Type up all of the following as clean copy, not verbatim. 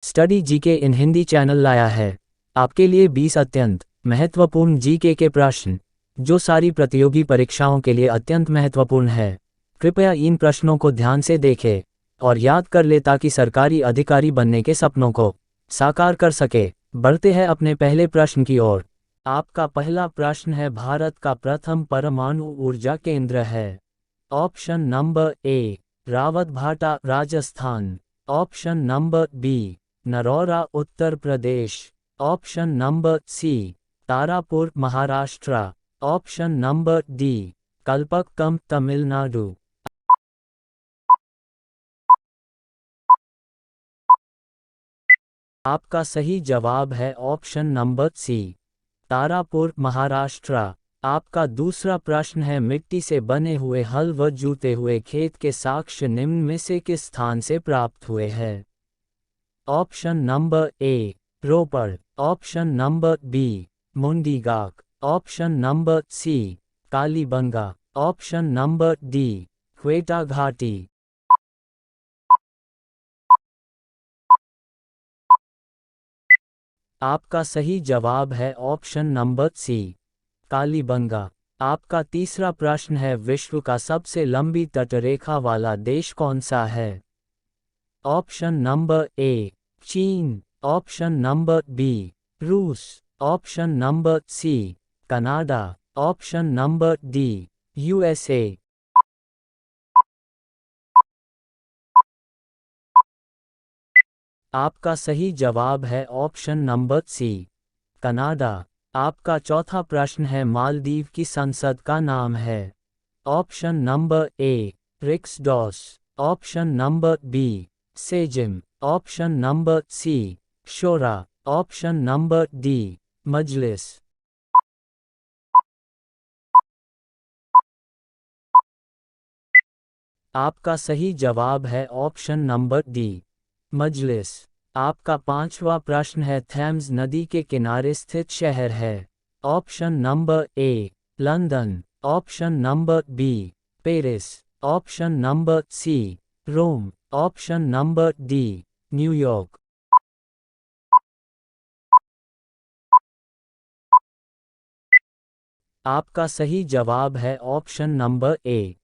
Study GK इन Hindi channel लाया है आपके लिए 20 अत्यंत महत्वपूर्ण जीके के प्रश्न, जो सारी प्रतियोगी परीक्षाओं के लिए अत्यंत महत्वपूर्ण है। कृपया इन प्रश्नों को ध्यान से देखें और याद कर ले ताकि सरकारी अधिकारी बनने के सपनों को साकार कर सके। बढ़ते हैं अपने पहले प्रश्न की ओर। आपका पहला प्रश्न है, भारत का प्रथम परमाणु ऊर्जा केंद्र है। Option number A Rawatbhata Rajasthan, option number B Narora Uttar Pradesh, option number C Tarapur Maharashtra, option number D Kalpakkam Tamil Nadu. आपका सही जवाब है option number C Tarapur Maharashtra. आपका दूसरा प्रश्न है, मिट्टी से बने हुए हल व जूते हुए खेत के साक्ष्य निम्न में से किस स्थान से प्राप्त हुए हैं। Option number A Ropar, option number B Mundigak, option number C Kalibanga, option number D Quetta घाटी। आपका सही जवाब है ऑप्शन नंबर सी कालीबंगा। आपका तीसरा प्रश्न है, विश्व का सबसे लंबी तटरेखा वाला देश कौन सा है। ऑप्शन नंबर ए चीन, ऑप्शन नंबर बी रूस, option number C Canada, option number D USA. आपका सही जवाब है ऑप्शन नंबर सी कनाडा। आपका चौथा प्रश्न है, मालदीव की संसद का नाम है। Option number A Riksdag, option number B Sejm, option number C Shura, option number D Majlis. आपका सही जवाब है ऑप्शन नंबर डी मजलिस। आपका पांचवा प्रश्न है, थेम्स नदी के किनारे स्थित शहर है। Option number A London, option number B Paris, option number C Rome, option number D New York. आपका सही जवाब है ऑप्शन नंबर ए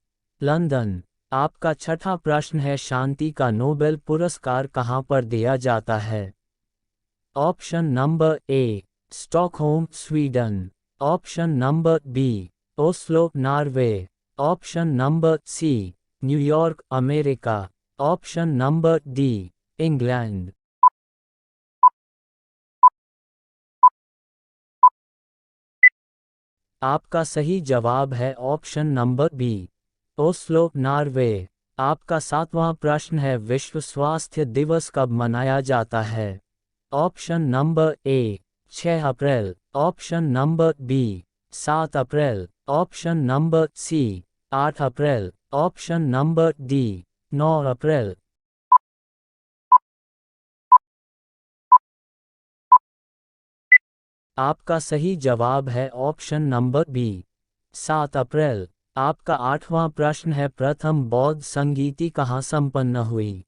लंदन। आपका छठा प्रश्न है, शांति का नोबेल पुरस्कार कहाँ पर दिया जाता है। Option number A Stockholm Sweden, option number B Oslo Norway, option number C New York America, option number D England. आपका सही जवाब है option number B Oslo Norway. आपका सातवां प्रश्न है, विश्व स्वास्थ्य दिवस कब मनाया जाता है। ऑप्शन नंबर ए 6 अप्रैल, ऑप्शन नंबर बी 7 अप्रैल, ऑप्शन नंबर सी 8 अप्रैल, ऑप्शन नंबर डी 9 अप्रैल। आपका सही जवाब है ऑप्शन नंबर बी 7 अप्रैल। आपका आठवां प्रश्न है, प्रथम बौद्ध संगीति कहाँ संपन्न हुई।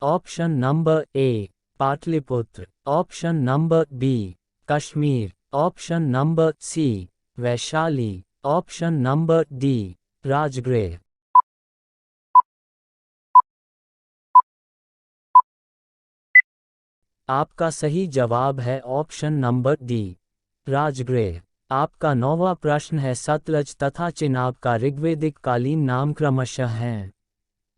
Option number A Pataliputra, option number B Kashmir, option number C Vaishali, option number D Rajgriha. आपका सही जवाब है ऑप्शन नंबर डी राजगृह। आपका नौवां प्रश्न है, सतलज तथा चिनाब का ऋग्वेदिक कालीन नाम क्रमशः हैं।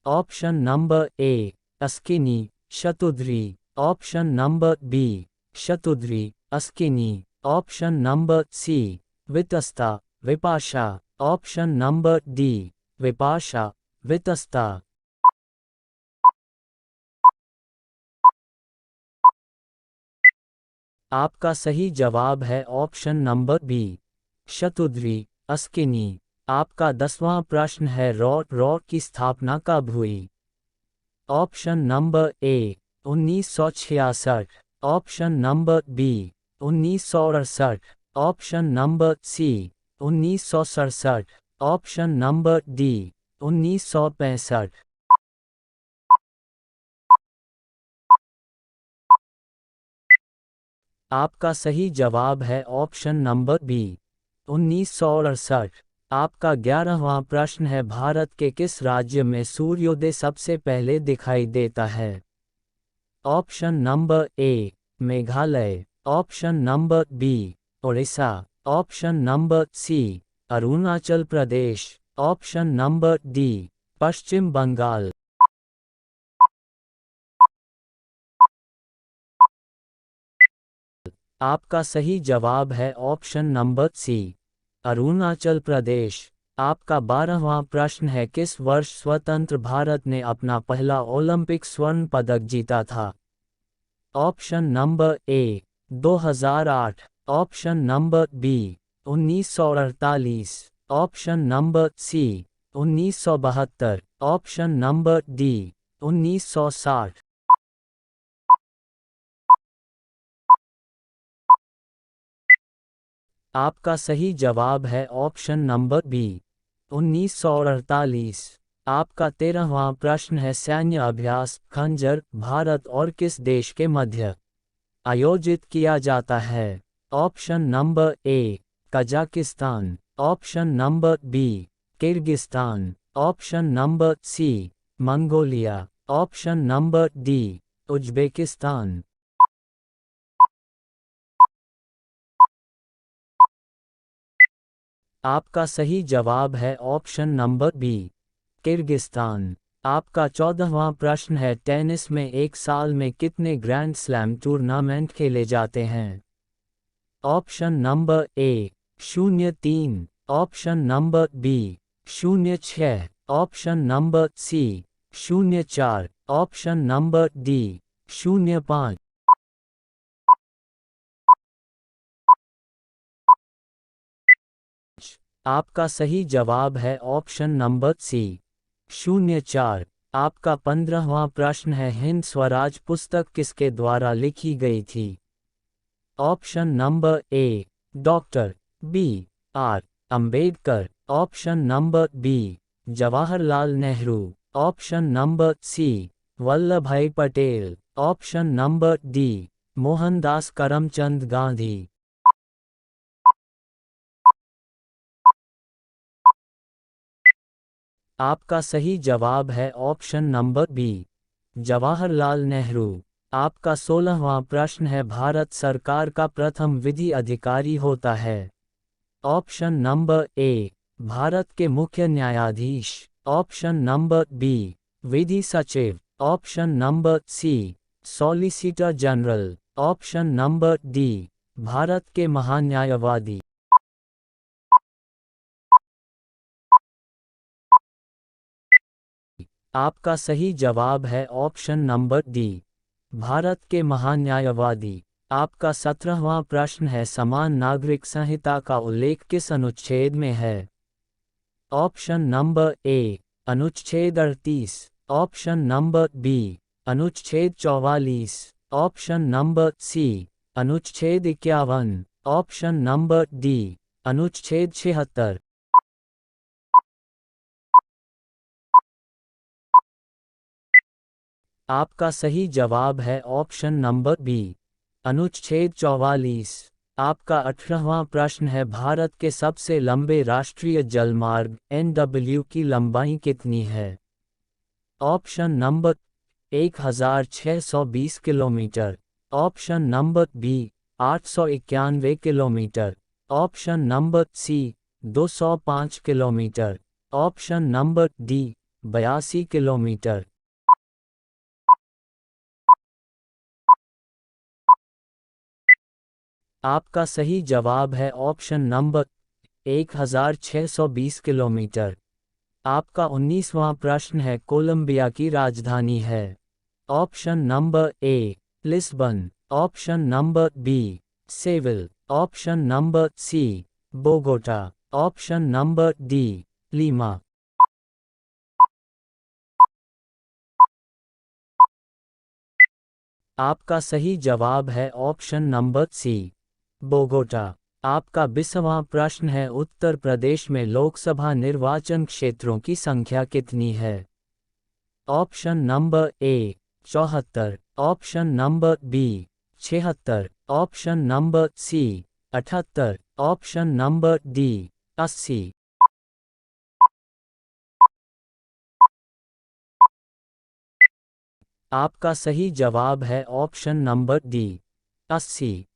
Option number A Askini Shatudri, option number B Shatudri Askini, option number C Vitasta Vipasha, option number D Vipasha Vitasta. आपका सही जवाब है option number B Shatudri Askini. आपका 10वां प्रश्न है, रॉ की स्थापना कब हुई। Option number A 1966, option number B 1968, option number C 1967, option number D 1965। आपका सही जवाब है ऑप्शन नंबर बी 1968। आपका 11वां प्रश्न है, भारत के किस राज्य में सूर्योदय सबसे पहले दिखाई देता है? Option number A Meghalaya, option number B Orissa, option number C Arunachal Pradesh, option number D Paschim Bengal. आपका सही जवाब है option number C Arunachal Pradesh. आपका 12वां प्रश्न है, किस वर्ष स्वतंत्र भारत ने अपना पहला ओलंपिक स्वर्ण पदक जीता था? Option number A 2008, option number B 1948, option number C 1972, option number D 1960। आपका सही जवाब है ऑप्शन नंबर बी 1948। आपका 13वां प्रश्न है, सैन्य अभ्यास खंजर भारत और किस देश के मध्य आयोजित किया जाता है? Option number A Kazakhstan, option number B Kyrgyzstan, option number C Mongolia, option number D Uzbekistan. आपका सही जवाब है ऑप्शन नंबर बी किर्गिस्तान। आपका 14वां प्रश्न है, टेनिस में एक साल में कितने ग्रैंड स्लैम टूर्नामेंट खेले जाते हैं? Option number A 03, option number B 06, option number C 04, option number D 05। आपका सही जवाब है ऑप्शन नंबर सी 04। आपका 15वां प्रश्न है, हिंद स्वराज पुस्तक किसके द्वारा लिखी गई थी? Option number A doctor B R Ambedkar, option number B Jawaharlal Nehru, option number C Vallabh Bhai Patel, option number D Mohandas Karamchand Gandhi. आपका सही जवाब है option number B Jawaharlal Nehru. आपका 16वां प्रश्न है, भारत सरकार का प्रथम विधि अधिकारी होता है? ऑप्शन नंबर ए भारत के मुख्य न्यायाधीश, ऑप्शन नंबर बी विधि सचिव, option number C solicitor general, option number D Bharat के महान्यायवादी। आपका सही जवाब है ऑप्शन नंबर डी भारत के महान्यायवादी। आपका 17वां प्रश्न है, समान नागरिक संहिता का उल्लेख किस अनुच्छेद में है? ऑप्शन नंबर ए अनुच्छेद 38, ऑप्शन नंबर बी अनुच्छेद 44, ऑप्शन नंबर सी अनुच्छेद 51, ऑप्शन नंबर डी अनुच्छेद 76। आपका सही जवाब है ऑप्शन नंबर बी अनुच्छेद 44। आपका 18वां प्रश्न है, भारत के सबसे लंबे राष्ट्रीय जलमार्ग NW की लंबाई कितनी है? Option number 1620 kilometre, option number B 891 kilometre, option number C 205 kilometre, option number D 82 kilometre. आपका सही जवाब है ऑप्शन नंबर 1620 किलोमीटर। आपका 19वां प्रश्न है, कोलंबिया की राजधानी है? Option number A Lisbon, option number B Seville, option number C Bogota, option number D Lima. आपका सही जवाब है ऑप्शन नंबर सी बोगोटा। आपका 20वां प्रश्न है, उत्तर प्रदेश में लोकसभा निर्वाचन क्षेत्रों की संख्या कितनी है? Option number A 74, option number B 76, option number C. 78, option number D 80। आपका सही जवाब है ऑप्शन नंबर डी 80।